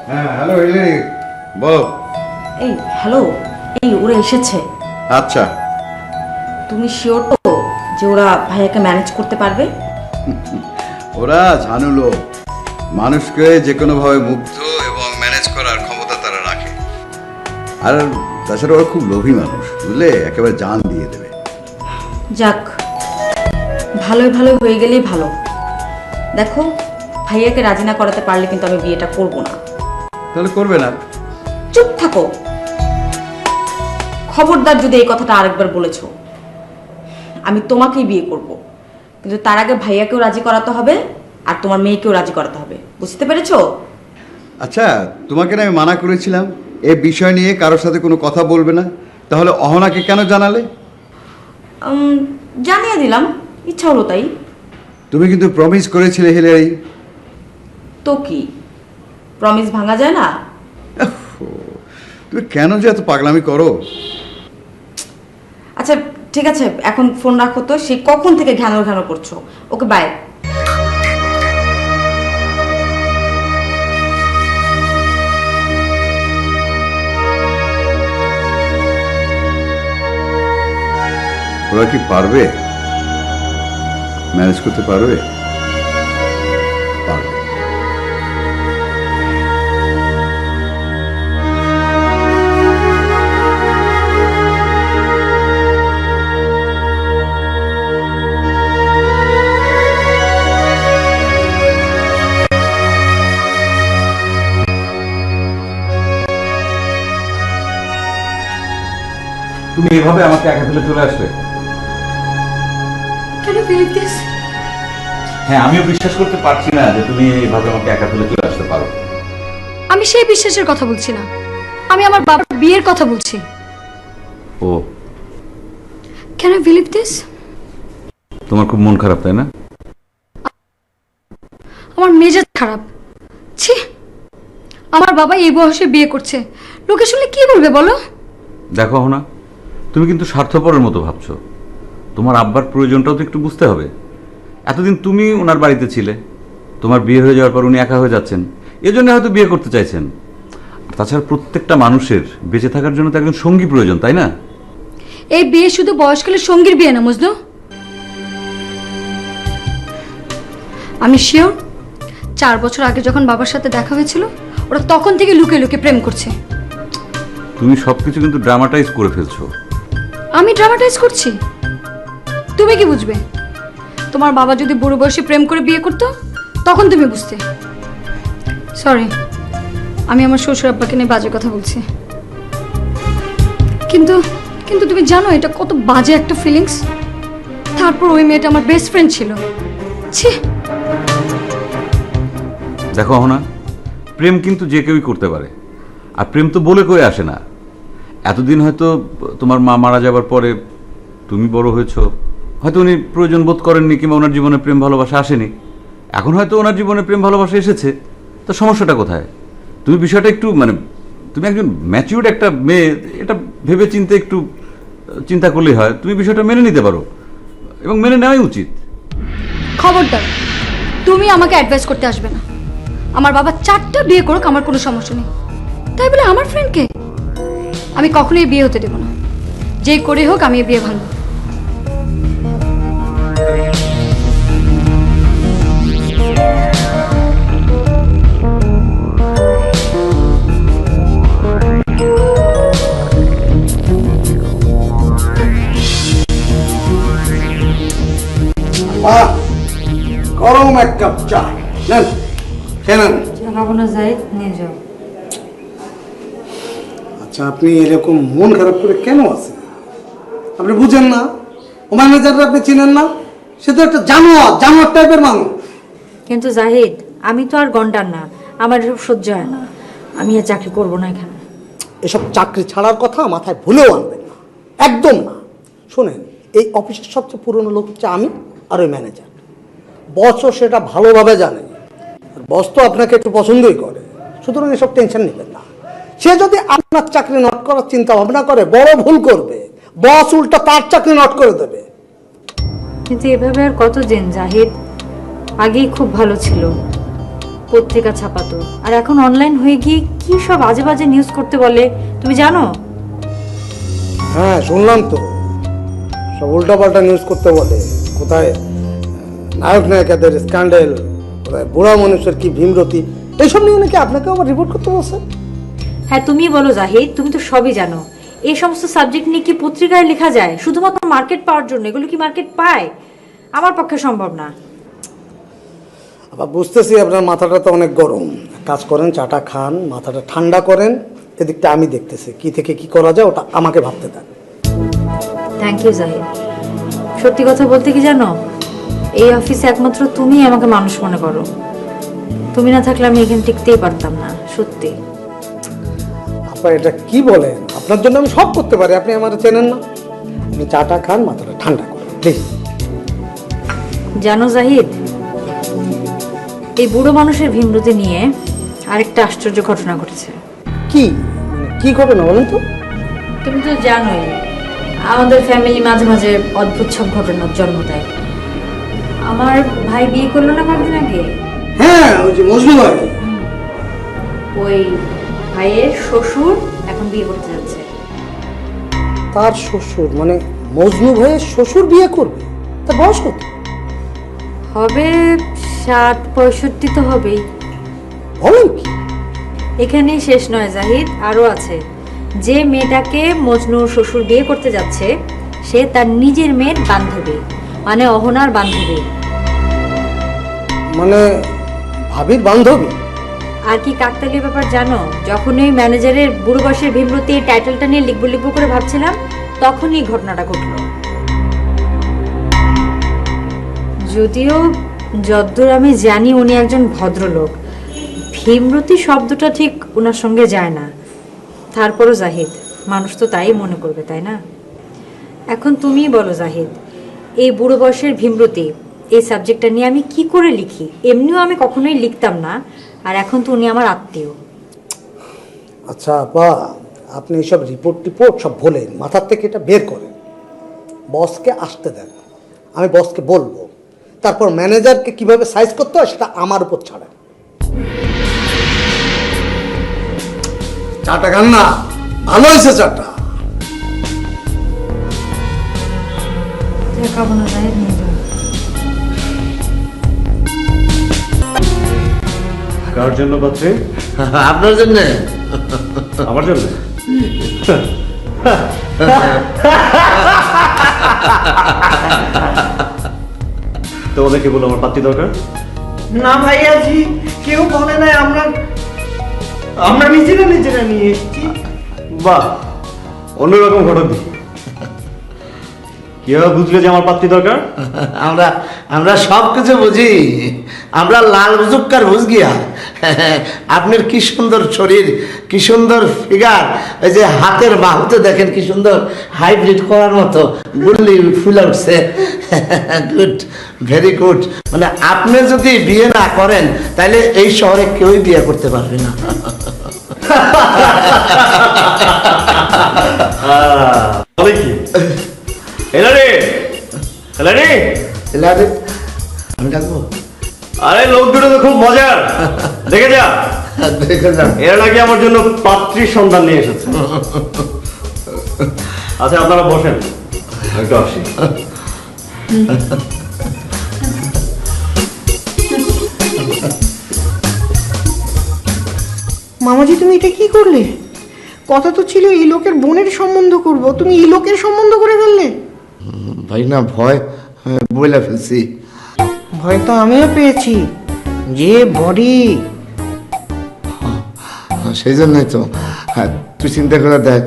হ্যাঁ hello Hillary, বলো। এই হ্যালো, এই ওরা এসেছে। আচ্ছা, তুমি শিওর তো যে ওরা ভাইয়াকে ম্যানেজ করতে পারবে? ওরা ঝানুলো, মানুষকে যে কোনোভাবে মুগ্ধ এবং ম্যানেজ করার ক্ষমতা তারা রাখে। আর তাছাড়া ওরা খুব লোভী মানুষ, বুঝলে, একেবারে জান দিয়ে দেবে। যাক, ভালোই ভালো হয়ে গেলেই ভালো। দেখো, ভাইয়াকে রাজি না করাতে পারলে কিন্তু আমি বিয়েটা করব না। তাহলে করবে না? চুপ থাকো, খবরদার যদি এই কথাটা আরেকবার বলেছো। আমি তোমাকেই বিয়ে করব, কিন্তু তার আগে ভাইয়াকেও রাজি করাতে হবে আর তোমার মেয়েকেও রাজি করাতে হবে, বুঝতে পেরেছো? আচ্ছা, তোমাকে না আমি মানা করেছিলাম এই বিষয় নিয়ে কারোর সাথে কোনো কথা বলবে না, তাহলে অহনাকে কেন জানালে? জানিয়ে দিলাম, ইচ্ছা হলো তাই। তুমি কিন্তু প্রমিস করেছিলে হিলারি। তো কি, প্রমিস ভাঙা যায় না? তুমি কেন যে এত পাগলামি করো? আচ্ছা ঠিক আছে, এখন ফোন রাখো তো, সে কখন থেকে ঘ্যানোর ঘ্যানো করছো। Okay bye. ওরা কি পারবে, ম্যানেজ করতে পারবে? পারবে। তুমি এভাবে আমাকে একা ফেলে চলে আসবে? হ্যাঁ, আমিও বিশ্বাস করতে পারছি না যে তুমি এইভাবে আমাকে একা ফেলে চলে আসতে পারো। আমি সেই বিশ্বাসের কথা বলছি না, আমি আমার বাবার বিয়ের কথা বলছি। ও, ক্যান আই বিলিভ দিস? তোমার খুব মন খারাপ তাই না? আমার মেজাজ খারাপ। ছি, আমার বাবা এই বয়সে বিয়ে করছে, লোকে শুনলে কি বলবে বলো? দেখো না, তুমি কিন্তু স্বার্থপরের মতো ভাবছো। তোমার আব্বার প্রয়োজনটাও তো একটু বুঝতে হবে। এতদিন তুমি ওনার বাড়িতে ছিলে, তোমার বিয়ে হয়ে যাওয়ার পর উনি একা হয়ে যাচ্ছেন, এজন্য হয়তো বিয়ে করতে চাইছেন। তাছাড়া প্রত্যেকটা মানুষের বেঁচে থাকার জন্য তো একজন সঙ্গী প্রয়োজন, তাই না? এই বিয়ে শুধু বয়সকালের সঙ্গীর বিয়ে না, বুঝলো? আমি শিওর 4 বছর আগে যখন বাবার সাথে দেখা হয়েছিল, ওরা তখন থেকে লুকিয়ে লুকিয়ে প্রেম করছে। তুমি সবকিছু কিন্তু ড্রামাটাইজ করে ফেলছো। আমি ড্রামাটাইজ করছি? তুমি কি বুঝবে? তোমার বাবা যদি বুড়ো বয়সে প্রেম করে বিয়ে করতো, তখন তুমি বুঝতে। সরি, আমি আমার শ্বশুর আব্বাকে নিয়ে বাজে কথা বলছি। কিন্তু কিন্তু তুমি জানো এটা কত বাজে একটা ফিলিংস? তারপর ওই মেয়েটা আমার বেস্ট ফ্রেন্ড ছিল। ছি। দেখো না, প্রেম কিন্তু যে কেউই করতে পারে, আর প্রেম তো বলে কয়ে আসে না। এতদিন হয়তো তোমার মা মারা যাবার পরে তুমি বড় হয়েছো, হয়তো উনি প্রয়োজন বোধ করেননি, কিংবা ওনার জীবনে প্রেম ভালোবাসা আসেনি। এখন হয়তো ওনার জীবনে প্রেম ভালোবাসা এসেছে, তো সমস্যাটা কোথায়? তুমি বিষয়টা একটু তুমি একজন ম্যাচিউরড একটা মেয়ে, এটা ভেবে চিন্তে একটু চিন্তা করলেই হয়। তুমি বিষয়টা মেনে নিতে পারো, এবং মেনে নেওয়াই উচিত। খবরদার, তুমি আমাকে অ্যাডভাইস করতে আসবে না। আমার বাবা 4টা বিয়ে করুক, আমার কোনো সমস্যা নেই। তাই বলে আমার ফ্রেন্ডকে আমি কখনোই বিয়ে হতে দেব না। যেই করে হোক আমি বিয়ে ভাঙব। গরম এক কাপ চা নেন, খেয়ে নেন। খাবো না, যাই নিয়ে যাও। আচ্ছা, আপনি এরকম মন খারাপ করে কেন আছেন? আপনি বুঝেন না? ও ম্যানেজাররা আপনি চিনেন না? সে তো একটা জানোয়ার, জানোয়ার টাইপের মানুষ। কিন্তু জাহিদ, আমি তো আর গন্ডার না, আমার এসব সহ্য হয় না। আমি আর চাকরি করবো না এখানে। এসব চাকরি ছাড়ার কথা মাথায় ভুলেও আনবেন না, একদম না। শোনেন, এই অফিসের সবচেয়ে পুরনো লোক হচ্ছে আমি আর ওই ম্যানেজার। বসও সেটা ভালোভাবে জানে। বস তো আপনাকে একটু পছন্দই করে, সুতরাং এসব টেনশন নেবেন না। সে যদি আপনার চাকরি নট করার চিন্তা ভাবনা করে, বড় ভুল করবে। বস উল্টা তার চাকরি নট করে দেবে। কিন্তু এভাবে আর কতদিন জাহিদ? আগেই খুব ভালো ছিল, পত্রিকা ছাপাতো, আর এখন অনলাইন হয়ে গিয়ে কি সব আজে বাজে নিউজ করতে বলে তুমি জানো? হ্যাঁ শুনলাম তো, সব উল্টাপাল্টা নিউজ করতে বলে। কোথায় নায়ক নায়িকাদের স্ক্যান্ডেল, কোথায় বুড়া মানুষের কি ভীমরতি, এইসব নিয়ে নাকি আপনাকে আবার রিপোর্ট করতে বলছে। হ্যাঁ তুমি বলো জাহিদ, তুমি তো সবই জানো। এই সমস্ত সাবজেক্ট নিয়ে কি পত্রিকায় লেখা যায় শুধুমাত্র মার্কেট পাওয়ার জন্য? এগুলো কি মার্কেট পায়? আমার পক্ষে সম্ভব না। আবার বুঝতেছি আপনার মাথাটা তো অনেক গরম। কাজ করেন, চাটা খান, মাথাটা ঠান্ডা করেন, এদিকটা আমি দেখতেছি কি থেকে কি করা যায়, ওটা আমাকে ভাবতে দেন। Thank you Zahid. সত্যি কথা বলতে কি জানো, এই অফিসে একমাত্র তুমি আমাকে মানুষ মনে করো। তুমি না থাকলে আমি এখানে টিকতেই পারতাম না, সত্যি। আপনার এটা কি বলেন? আপনার জন্য আমি সব করতে পারি, আপনি আমার চেনেন না। আপনি চাটা খান, মাথাটা ঠান্ডা করেন প্লিজ। জানো জাহিদ, এই বুড়ো মানুষের ভীমরতি নিয়ে আরেকটা আশ্চর্য ঘটনা ঘটেছে। কি কি ঘটনা বলেন তো? তুমি তো জানোই আমাদের ফ্যামিলি মাঝে মাঝে অদ্ভুত সব ঘটনার জন্ম দেয়। আমার ভাই বিয়ে করলো না কয়েকদিন আগে। হ্যাঁ, ওই যে মজনু ভাই। ওই ভাইয়ের শ্বশুর এখন বিয়ে করতে যাচ্ছে। তার শ্বশুর মানে মজনু ভাইয়ের শ্বশুর বিয়ে করবে? তার বয়স কত হবে? 60-65 তো হবেই। বলেন কি? এখানেই শেষ নয় জাহিদ, আরো আছে। যে মেয়েটাকে মজনুর শ্বশুর বিয়ে করতে যাচ্ছে সে তার নিজের মেয়ের বান্ধবী, মানে অহনার বান্ধবী। মানে ভাবির বান্ধবী? আর কি কাকতালীয় ব্যাপার জানো, যখন ওই ম্যানেজারের বুড়ো বয়সের ভীমরতি এই টাইটেলটা নিয়ে লিখবো করে ভাবছিলাম, তখনই ঘটনাটা ঘটলো। যদিও যদ্দূর আমি জানি উনি একজন ভদ্রলোক, ভীমরতি শব্দটা ঠিক ওনার সঙ্গে যায় না। তারপরও জাহিদ, মানুষ তো তাই মনে করবে, তাই না? এখন তুমিই বলো জাহিদ, এই বুড়ো বয়সের ভীমরতি এই সাবজেক্টটা নিয়ে আমি কি করে লিখি? এমনিও আমি কখনোই লিখতাম না, আর এখন তো উনি আমার আত্মীয়। আচ্ছা আপা, আপনি এইসব রিপোর্ট সব ভোলেন, মাথার থেকে এটা বের করেন, বসকে আসতে দেন, আমি বসকে বলবো। তারপর ম্যানেজারকে কিভাবে সাইজ করতে হয় সেটা আমার উপর ছাড়েন। চাটা খান না, ভালো হয়েছে চাটা। খাবো না জাহিদ, নিয়ে যাও। কার জন্য পাচ্ছে? আপনার জন্য। আমার জন্য? তোমাদেরকে বলো আমার পাত্রী দরকার? না ভাইয়াজি, কেউ বলে নাই, আমরা নিজেরা নিয়ে এসেছি। বাহ, অন্যরকম ঘটক দি। কিভাবে বুঝলে যে আমার পাত্রী দরকার? আমরা সব কিছু বুঝি, আমরা লাল বুঝুকার বুঝ গিয়া। আপনার কি সুন্দর শরীর, কি সুন্দর ফিগার, এই যে হাতের বাহুতে দেখেন কি সুন্দর হাইব্রিড করার মতো গুল্লি ফুলে উঠছে। Good, very good. মানে আপনি যদি বিয়ে না করেন তাহলে এই শহরে কেউই বিয়ে করতে পারবে না। বলে কি? এলারে এলারে এলারে, আমি ডাকবো? আরে লোক দুটো তো খুব মজার, দেখে যা। দেখে যান। এরা নাকি আমার জন্য পাত্রীর সন্ধান নিয়ে এসেছে। আচ্ছা আপনারা বসেন, একটু আসি। মামাজি, তুমি এটা কি করলে? কথা তো ছিল এই লোকের বোনের সম্বন্ধ করব, তুমি এই লোকের সম্বন্ধ করে ফেললে। ভাই না, ভয় বইলা ফেলছি। ভয় তো আমিও পেয়েছি, যে বডি। সেই জন্যই তো। হ্যাঁ, তুই চিন্তা করে দেখ,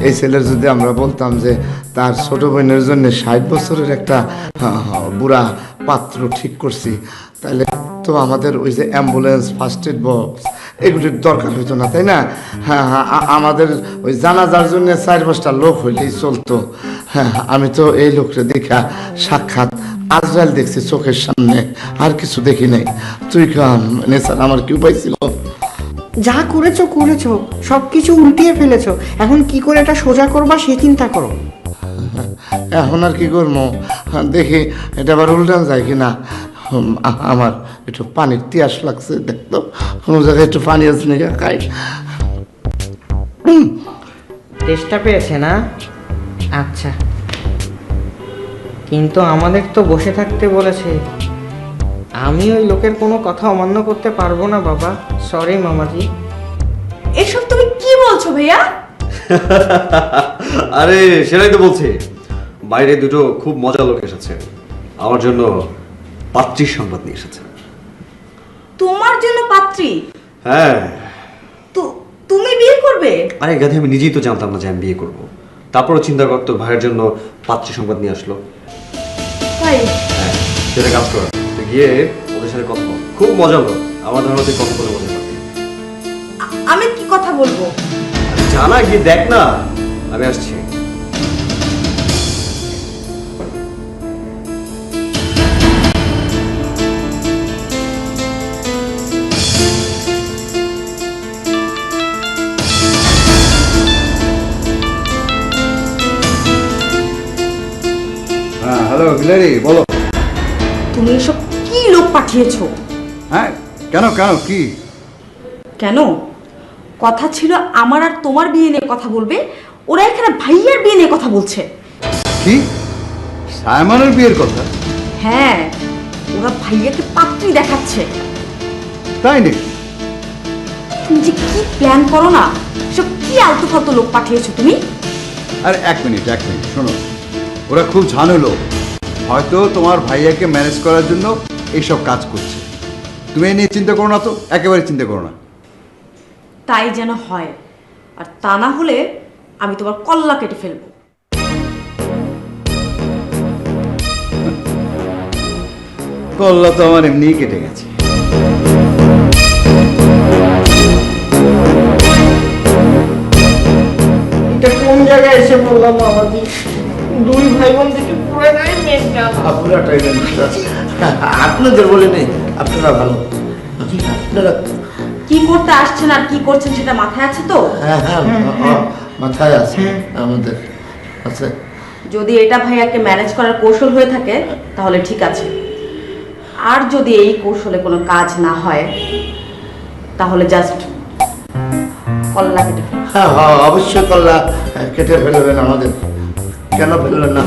এই ছেলের যদি আমরা বলতাম যে তার ছোট বোনের জন্য 60 বছরের একটা বুড়া পাত্র ঠিক করছি, তাহলে তো আমাদের ওই যে অ্যাম্বুলেন্স, ফার্স্ট এড বক্স এগুলির দরকার হইতো না, তাই না? হ্যাঁ, আমাদের ওই জানাজার জন্য 4-5টা লোক হইলেই চলতো। হ্যাঁ, আমি তো এই লোকটা দেখা সাক্ষাৎ আজরাইল দেখছি চোখের সামনে, আর কিছু দেখি নাই। তুই কাম নেশার আমার কি উপায় ছিল? যা করেছো সবকিছু উল্টিয়ে ফেলেছো। এখন কি করে এটা সোজা করবা সে চিন্তা করো। এখন আর কি করবো, দেখি এটা আবার উল্টান যায় কিনা। আমার একটু পানির তিয়াস লাগছে, দেখতো কোনো জায়গায় একটু পানি আছে নাকি খাই। চেষ্টা পেয়েছে না? আচ্ছা, কিন্তু আমাদের তো বসে থাকতে বলেছে। আমি ওই লোকের কোনো কথা অমান্য করতে পারবো না বাবা, সরি মামাজি। এসব তুমি কি বলছো ভাইয়া? আরে সেটাই তো বলছি, বাইরে দুটো খুব মজার লোক এসেছে, আমার জন্য পাত্রীর সংবাদ নিয়ে এসেছে। তোমার জন্য পাত্রী? হ্যাঁ। তো তুমি বিয়ে করবে? আরে গাধি, আমি নিজেই তো জানতাম না যে আমি বিয়ে করবো, তারপরও চিন্তা কর তোর ভাইয়ের জন্য পাত্রী সংবাদ নিয়ে আসলো। তাই? হ্যাঁ, সেটা কাজ কর, তুই গিয়ে ওদের সাথে কথা বল, খুব মজার লোক, আমার ধারণা তুই কথা বলে মজা পাবি। আমি কি কথা বলবো? জানা গিয়ে দেখ না, আমি আসছি। হ্যাঁ হ্যালো হিলারি, বলো। তুমি এসব কি লোক পাঠিয়েছো? হ্যাঁ কেন কেন কি? কেন? কথা ছিল আমার আর তোমার বিয়ে নিয়ে কথা বলবে, ওরা এখানে ভাইয়ার বিয়ে নিয়ে কথা বলছে। কি? সায়মানের বিয়ের কথা? হ্যাঁ, ওরা ভাইয়াকে পাত্রী দেখাচ্ছে। তাই নাকি? তুমি যে কি প্ল্যান করো না, সব কি আলতু ফালতু লোক পাঠিয়েছো তুমি? আরে এক মিনিট শোনো, ওরা খুব ঝানুলো, হয়তো তোমার ভাইয়াকে ম্যানেজ করার জন্য এইসব কাজ করছে। তুমি এই নিয়ে চিন্তা করো না তো, একেবারে চিন্তা করো না। তাই যেন হয়, আর তা না হলে আমি তোমার কল্লা কেটে ফেলবো। কল্লা তো আমার এমনিই কেটে গেছে। এটা কোন জায়গায় এসে বললাম মামাজি? দুই ভাই বোন থেকে পুরোটাই মেনকাল। পুরাটাই আপনাদের বলে নেই, আপনারা ভালো। আপনারা কি করতে আসছেন আর কি করছেন সেটা মাথায় আছে তো? হ্যাঁ হ্যাঁ মাথায় আছে আমাদের আছে। যদি এটা ভাইয়াকে ম্যানেজ করার কৌশল হয়ে থাকে তাহলে ঠিক আছে, আর যদি এই কৌশলে কোনো কাজ না হয় তাহলে জাস্ট কল্লা কেটে ফেলবো। হ্যাঁ হ্যাঁ অবশ্যই কল্লা কেটে ফেলবেন আমাদের, কেন ফেলবেন না?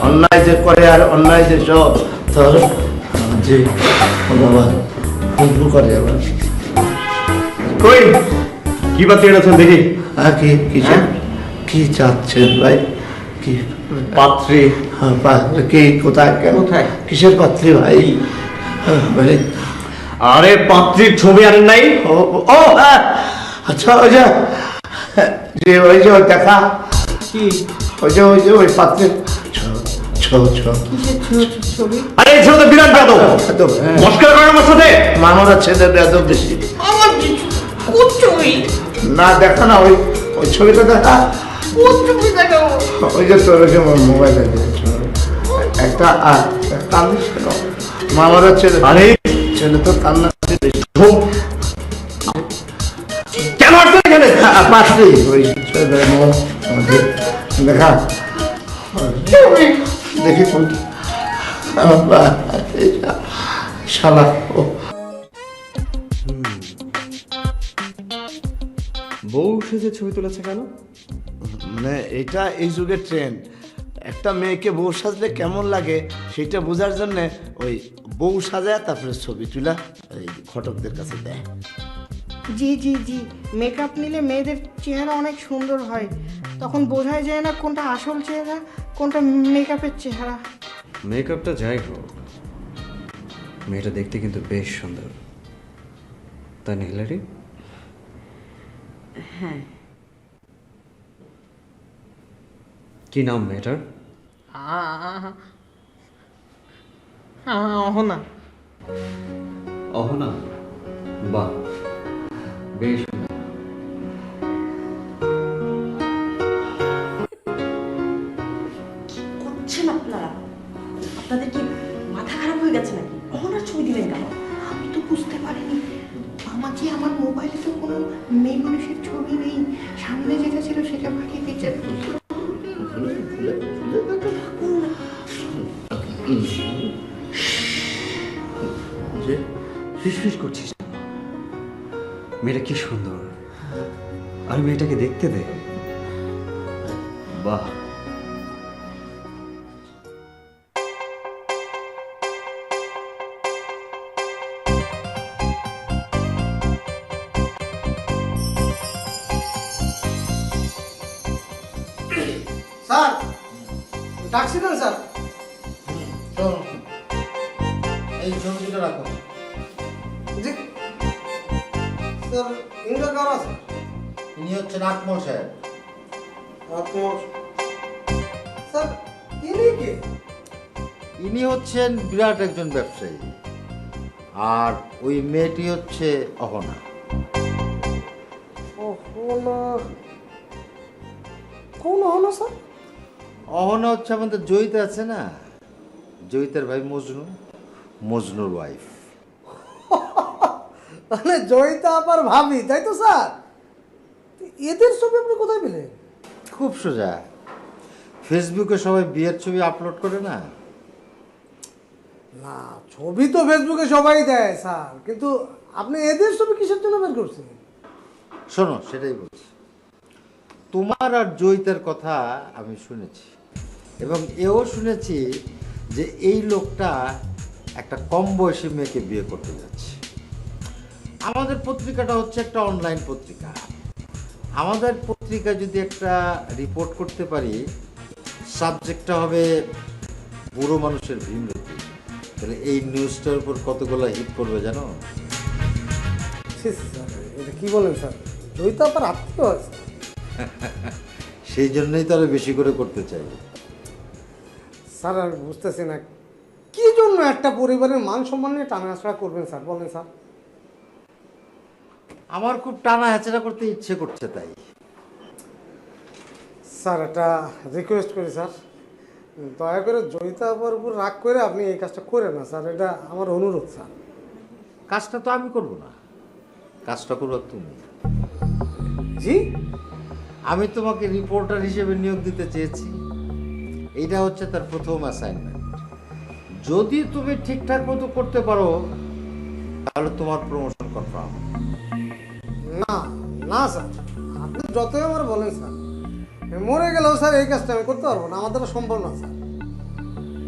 অন্যায় যে করে আর অন্যায় যে সব তোর যে বাবা ফুলফুল করে আবার। কই কি পাত্রী এনেছেন দেখি? হ্যাঁ কি কিসের কি চাচ্ছেন ভাই? কি পাত্রী? হ্যাঁ কি কোথায় কেন কোথায়? কিসের পাত্রী ভাই? ভাই আরে পাত্রীর ছবি আনেন নাই? ও ও হ্যাঁ আচ্ছা ওই যে ওই যে দেখা কি? ওই যে ওই পাত্রের আরে এই ছেলে তো বিরাট বেয়াদব, মস্করা করে আমার সাথে। মামারা ছেলের এত বেশি আমার ছবি না দেখা না, ওই ছবিটা দেখা। কোন ছবি দেখাবো? ওই যে তোর মোবাইলে একটা কান্দিস কেন? মামারা ছেলে ছেলে তো কান্না কেন আসছেন এখানে? পাত্রী ওই দেখা দেখি কোনটা শালা। ও বউ সেজে ছবি তুলেছে কেন? মানে এটা এই যুগের ট্রেন্ড। একটা মেয়েকে বউ সাজলে কেমন লাগে সেটা বোঝার জন্য ওই বউ সাজায় তারপরে ছবি তুলা এই ঘটকদের কাছে দেয়। জি জি জি, মেকআপ নিলে মেয়েদের চেহারা অনেক সুন্দর হয়, তখন বোঝাই যায় না কোনটা আসল চেহারা কোনটা মেকআপের চেহারা। মেকআপটা যাই হোক, মেয়েটা দেখতে কিন্তু বেশ সুন্দর, তাই না হিলারি? হ্যাঁ। কি নাম মেয়েটার? অহনা। অহনা? বাহ, বেশ সুন্দর। কি করছেন আপনারা? আপনাদের কি মাথা খারাপ হয়ে গেছে নাকি? অহনার ছবি দিলেন কেন? আমি তো বুঝতে পারিনি মামাজি, আমার মোবাইলে তো কোনো মেয়ে মানুষের ছবি নেই, সামনে যেটা ছিল সেটা বাকি পিকচার। ফিসফিস করছিস কেন? মেয়েটা কি সুন্দর, আর মেয়েটাকে দেখতে দে। বাহ, স্যার ডাকছিলেন স্যার? এই ছবিটা রাখো। জি স্যার, ইন্দ্র কার আছে? ইনি হচ্ছেন আকমল সাহেব। আপনার স্যার ইনি কে? ইনি হচ্ছেন বিরাট একজন ব্যবসায়ী, আর ওই মেয়েটি হচ্ছে অহনা। হলো কোন হলো স্যার? অহনা হচ্ছে আমাদের জয়িতা আছে না, জয়িতার ভাই মজনু, মজনুর ওয়াইফ। মানে জয়িতা আবার ভাবি, তাই তো স্যার? এদের ছবি আপনি কোথায় পেলেন? খুব সোজা, ফেসবুকে সবাই বিয়ের ছবি আপলোড করে না। না, ছবি তো ফেসবুকে সবাই দেয় স্যার, কিন্তু আপনি এদের ছবি কিসের জন্য বের করছেন? শোনো, সেটাই বলছি। তোমার আর জয়িতার কথা আমি শুনেছি, এবং এও শুনেছি যে এই লোকটা একটা কম বয়সী মেয়েকে বিয়ে করতে যাচ্ছে। আমাদের পত্রিকাটা হচ্ছে একটা অনলাইন পত্রিকা। আমাদের পত্রিকা যদি একটা রিপোর্ট করতে পারি, সাবজেক্টটা হবে বুড়ো মানুষের ভীমরতি, তাহলে এই নিউজটার উপর কতগুলো হিট করবে জানো? স্যার এটা কি বলেন স্যার? জয়িতা আবার আত্মীয় আছে? সেই জন্যই তো আরো বেশি করে করতে চাই। স্যার আমি বুঝতেছি না কি জন্য একটা পরিবারের মান সম্মান নিয়ে টানাছড়া করবেন স্যার, বলেন স্যার? আমার খুব টানা হ্যাচড়া করতে ইচ্ছে করছে, তাই। স্যার একটা রিকোয়েস্ট করি স্যার, দয়া করে জয়িতা আবার উপর রাগ করে আপনি এই কাজটা করেন না স্যার, এটা আমার অনুরোধ স্যার। কাজটা তো আমি করব না, কাজটা করবো তুমি। জি? আমি তোমাকে রিপোর্টার হিসেবে নিয়োগ দিতে চেয়েছি, এইটা হচ্ছে তার প্রথম অ্যাসাইনমেন্ট। যদি তুমি ঠিকঠাক মতো করতে পারো তাহলে তোমার প্রমোশন কনফার্ম। না না স্যার, আপনি যতই আমার বলেন স্যার, মরে গেলেও স্যার এই কাজটা আমি করতে পারবো না, আমার দ্বারা সম্ভব না স্যার।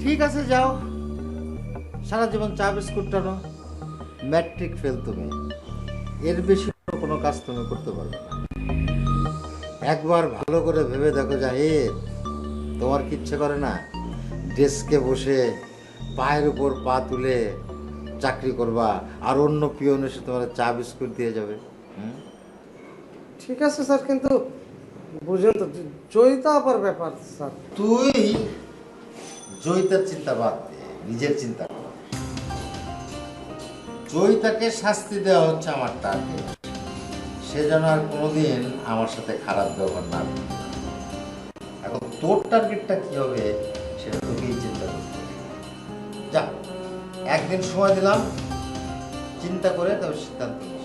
ঠিক আছে, যাও, সারা জীবন চা বিস্কুট টানো, ম্যাট্রিক ফেল তুমি, এর বেশি কোনো কাজ তুমি করতে পারবে না। একবার ভালো করে ভেবে দেখো জাহিদ, তোমার কি ইচ্ছে করে না ডেস্কে বসে পায়ের উপর পা তুলে চাকরি করবা, আর অন্য পিয়ন এসে তোমার চা বিস্কুট দিয়ে যাবে? ঠিক আছে স্যার, কিন্তু বুঝেন তো জয়িতা আবার ব্যাপার স্যার। তুই জয়িতার চিন্তা বাদ দে, নিজের চিন্তা কর। জয়িতাকে শাস্তি দেওয়া হচ্ছে আমার টার্গেট, সে যেন আর কোনোদিন আমার সাথে খারাপ ব্যবহার না করে। এখন তোর টার্গেটটা কি হবে সেটা তোকেই চিন্তা করতে হবে। যা, একদিন সময় দিলাম, চিন্তা করে তবে সিদ্ধান্ত নিস।